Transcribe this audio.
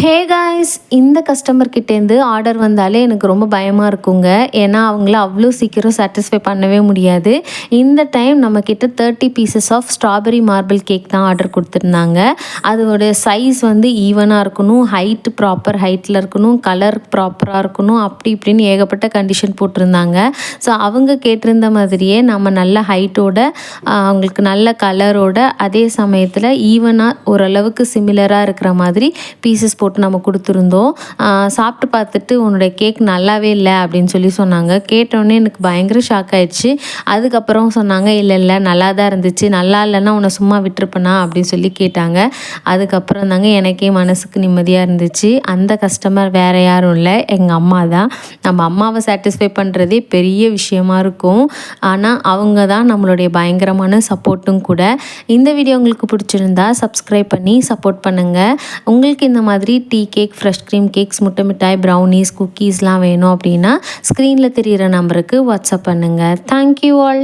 Hey guys, இந்த customer கிட்டேருந்து order வந்தாலே எனக்கு ரொம்ப பயமாக இருக்குங்க. ஏன்னா அவங்கள அவ்வளோ சீக்கிரம் சாட்டிஸ்ஃபை பண்ணவே முடியாது. இந்த டைம் நம்மக்கிட்ட 30 pieces of strawberry marble cake தான் ஆர்டர் கொடுத்துருந்தாங்க. அதோட சைஸ் வந்து ஈவனாக இருக்கணும், ஹைட்டு ப்ராப்பர் ஹைட்டில் இருக்கணும், கலர் ப்ராப்பராக இருக்கணும், அப்படி இப்படின்னு ஏகப்பட்ட கண்டிஷன் போட்டிருந்தாங்க. ஸோ அவங்க கேட்டிருந்த மாதிரியே நம்ம நல்ல ஹைட்டோட, அவங்களுக்கு நல்ல கலரோட, அதே சமயத்தில் ஈவனாக ஓரளவுக்கு சிமிலராக இருக்கிற மாதிரி பீசஸ் போட்டு நம்ம கொடுத்துருந்தோம். சாப்பிட்டு பார்த்துட்டு உன்னுடைய கேக் நல்லாவே இல்லை அப்படின்னு சொன்னாங்க. கேட்டோடனே எனக்கு பயங்கர ஷாக் ஆயிடுச்சு. அதுக்கப்புறம் சொன்னாங்க, இல்லை இல்லை நல்லா தான் இருந்துச்சு, நல்லா இல்லைன்னா உன்னை சும்மா விட்டுருப்பேனா அப்படின்னு கேட்டாங்க. அதுக்கப்புறம் தாங்க எனக்கே மனசுக்கு நிம்மதியாக இருந்துச்சு. அந்த கஸ்டமர் வேறு யாரும் இல்லை, எங்கள் அம்மா தான். நம்ம அம்மாவை சாட்டிஸ்ஃபை பண்ணுறதே பெரிய விஷயமா இருக்கும். ஆனால் அவங்க தான் நம்மளுடைய பயங்கரமான சப்போர்ட்டும் கூட. இந்த வீடியோ உங்களுக்கு பிடிச்சிருந்தா சப்ஸ்கிரைப் பண்ணி சப்போர்ட் பண்ணுங்கள். உங்களுக்கு இந்த மாதிரி tea cake, fresh cream cakes, முட்டை மிட்டாய், ப்ரௌனீஸ், குக்கீஸ்லாம் வேணும் அப்படின்னா ஸ்க்ரீனில் தெரிகிற நம்பருக்கு வாட்ஸ்அப் பண்ணுங்கள். Thank you all.